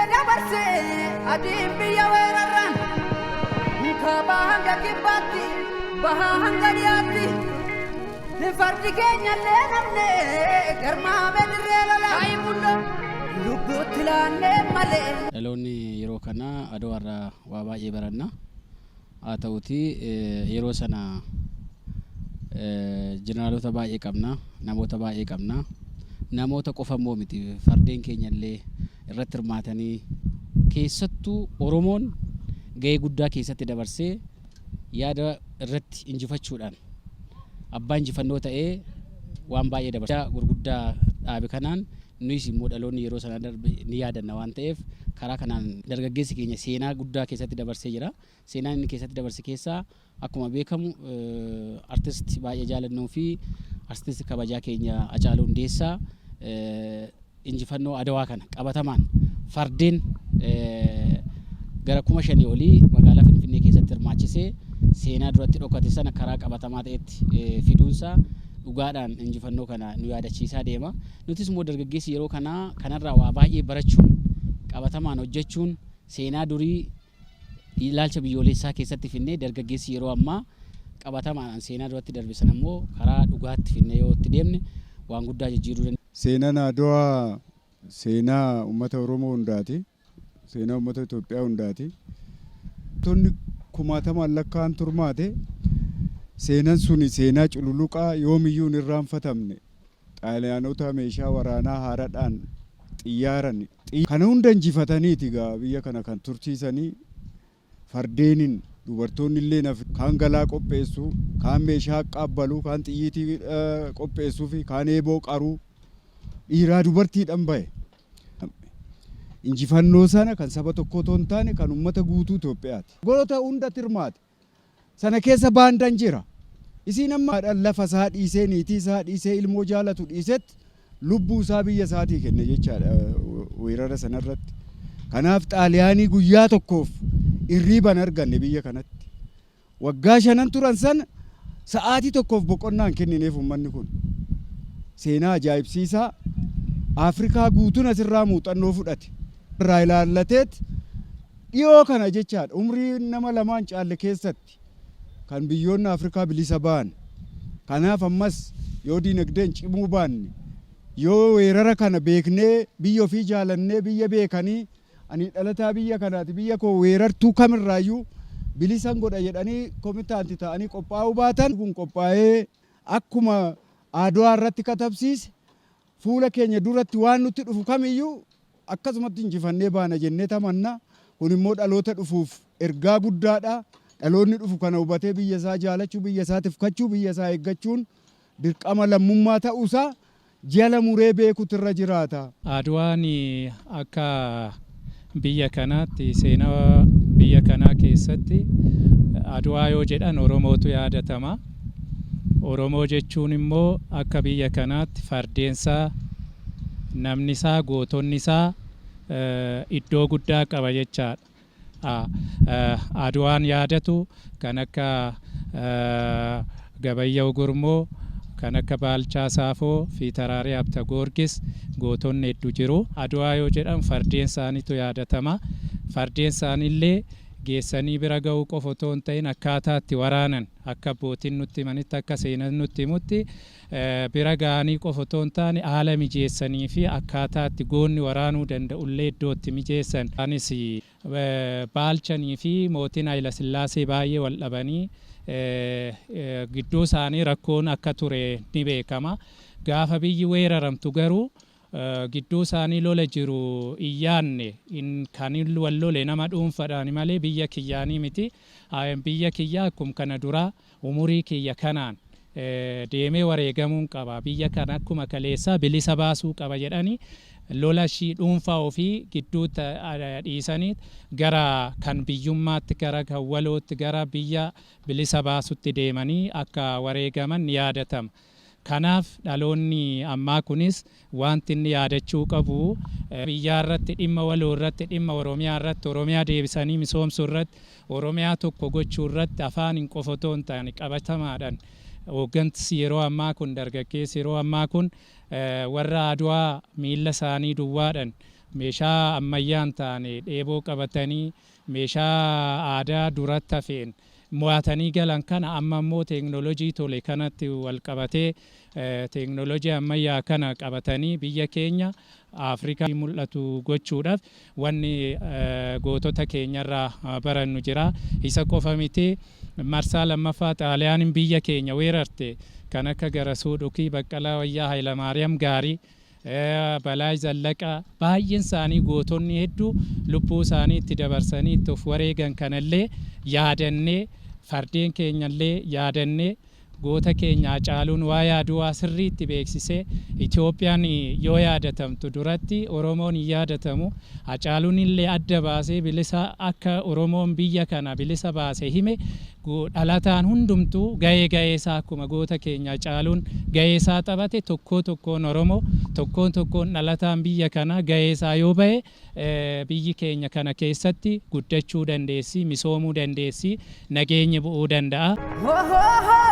Adim biya weraran kabahanga kibati bahanga diati fardi kenya lenamne garma bedrela ay mundo lubutlanne male Dhaloonni yeroo kana adoorra waa baay'ee baranna haa ta'uti yeroo sana jeneraalota baay'ee qabna namoota baay'ee qabna namoota qofa immoo miti fardeen keenya illee irratti hirmaatanii keessattuu Oromoon gahee guddaa keessatti dabarsee yaada irratti injifachuudhaan abbaa injifannoo ta'ee waan baay'ee dabarsaa gurguddaa dhaabe kanaan nuyis immoo dhaloonni yeroo sana darbe ni yaadanna waan ta'eef karaa kanaan dargaggeessi keenya seenaa guddaa keessatti dabarsee jira. Seenaan inni keessatti dabarse keessaa akkuma beekamu artisti baay'ee jaalannoo fi artisti kabajaa keenya Hacaaluu Hundeessaa injifannoo Adawaa kana qabatamaan fardeen gara 5,000 olii magaalaa Finfinnee keessatti hirmaachisee seenaa duratti dhokate sana karaa qabatamaa ta'etti fiduunsaa dhugaadhaan injifannoo kana nu yaadachiisaa deema. Nutis immoo dargaggeessi yeroo kanarraa waa baay'ee barachuun qabatamaan hojjechuun seenaa durii ilaalcha biyyoolessaa keessatti finnee dargaggeessi yeroo ammaa qabatamaan seenaa duratti darbe sana immoo karaa dhugaatti finnee yoo itti deemne waan guddaa jijjiiruu dandeenya. Seenaan Adawaa seenaa uummata Oromoo hundaati. Seenaa uummata Itoophiyaa hundaati. Tonni kumaatamaan lakkaa'an turmaate seenaan suni seenaa cululuqaa yoomiyyuu hin irraanfatamne. Xaaliyaanota meeshaa waraanaa haaraadhaan xiyyaaran kana hunda injifataniiti gaa biyya kana kan tursiisanii fardeenin dubartoonni illee kaan galaa qopheessu, kaan meeshaa qaabbalu, kaan xiyyiitii qopheessuu fi kaan eeboo qaruu dhiiraa dubartiidhaan bahe. Injifannoo sana kan saba tokkoo otoo hin taane kan uummata guutuu Itoophiyaati. Goota hunda tirmaate sana keessa baandaan jira. Isiin amma lafa isaa dhiisee niitii isaa dhiisee ilmoo jaalatu dhiisetti lubbuu isaa biyya isaatii kenne jechaadha weerara sanarratti. Kanaaf Xaaliyaanii guyyaa tokkoof irriiban arganne biyya kanatti. Waggaa 5 turan sana sa'aatii tokkoof boqonnaan kennineef uummanni kun. Seenaa ajaa'ibsiisaa Afrikaa guutuun asirraa muuxannoo fudhate. Irraa ilaallateet dhiyoo kana jechaadha umrii nama lamaan caalle keessatti kan biyyoonni Afrikaa bilisa ba'an. Kanaaf ammas yoo diinagdeen cimuu baanne yoo weerara kana beeknee biyya ofii jaalannee biyya beekanii ani dhalataa biyya kanaati biyya koo weerartuu kamirraayyuu bilisan godha jedhanii komitaanti ta'anii qophaa'uu baatan kun qophaa'ee akkuma Adawaa irratti katabsiise fuula keenya duratti waan nutti dhufu kamiyyuu akkasumatti injifannee baana jennee tamanna. Kun immoo dhaloota dhufuuf ergaa guddaadha. Dhaloonni dhufu kana hubatee biyya isaa jaalachuu, biyya isaa tifkachuu, biyya isaa eeggachuun dirqama lammummaa ta'uusaa jala muree beekuutu irra jiraata. Adawaan akka biyya kanaatti seenaa biyya kanaa keessatti Adawaa yoo jedhan Oromootu yaadatama. Oromoo jechuun immoo akka biyya kanaatti fardeensaa namni isaa gootonni isaa iddoo guddaa qaba jechaadha. Adawaan yaadatu kan akka Gabayyaw Gurmoo, kan akka Baalchaa Saafoo fi Taraaree Abta Goorgis gootonni hedduu jiru. Adawaa yoo jedhan fardeen isaaniitu yaadatama. Fardeen isaaniillee geessanii bira ga'uu qofa otoo hin ta'in akkaataa itti waraanan akka abbootiin nutti himanitti akka seenaan nutti himutti bira ga'anii qofa otoo hin taane haala mijeessanii fi akkaataa itti goonni waraanuu danda'ullee iddoo itti mijeessan. Anis Baalchanii fi mootiin Hayila Sillaasee baay'ee wal dhabanii gidduu isaanii rakkoon akka ture ni beekama. Gaafa biyyi weeraramtu garuu gidduu isaanii lola jiru iyyaanne kan wal lole nama dhuunfaadhaan malee biyya kiyyaanii miti. Biyya kiyyaa akkuma kana dura umurii kiyya kanaan deemee wareegamuun qaba. Biyya kana akkuma kaleessaa bilisa baasuu qaba jedhanii lola shii dhuunfaa ofii gidduu dhiisanii gara kan biyyummaatti gara kan walootti gara biyya bilisa baasutti deemanii akka wareegaman ni yaadatama. Kanaaf dhaloonni ammaa kunis wanti inni yaadachuu qabu biyyaa irratti dhimma waloo irratti dhimma Oromiyaa irratti Oromiyaa deebisanii misoomsuu irratti Oromiyaa tokko gochuu irratti afaan hin qofa otoo hin taane qabatamaadhaan hooggansi yeroo ammaa kun dargaggeessi yeroo ammaa kun warra Adwaa miilla isaanii duwwaadhaan meeshaa ammayyaan taane dheeboo qabatanii meeshaa aadaa duratti hafeen mo'atanii galan kana amma immoo teeknooloojii tole kanatti wal qabatee teeknooloojii ammayyaa kana qabatanii biyya keenya Afrikaa mul'atu gochuudhaaf wanni gootota keenyarraa barannu jira. Isa qofa miti marsaa lammaffaa Xaaliyaanin biyya keenya weerarte kan akka Garasuu Dhukii, Baqqalaa Wayyaa, Hayilamaariyaam Gaarii, Balaay Zallaqaa baay'een isaanii gootonni hedduu lubbuu isaanii itti dabarsanii itti of wareegan kanallee yaadannee fardeen keenyallee yaadannee goota keenya Hacaaluun waa'ee Adwaa sirriitti beeksisee Itoophiyaan yoo yaadatamtu duratti Oromoon hin yaadatamu. Hacaaluun illee adda baasee bilisa akka Oromoon biyya kana bilisa baasee hime dhalataan hundumtuu gahee isaa akkuma goota keenya Hacaaluun gahee isaa taphate tokkoon Oromoo tokkoon dhalataan biyya kana gahee isaa yoo bahe biyyi keenya kana keessatti guddachuu dandeessi, misoomuu dandeessi, nageenyi bu'uu danda'a.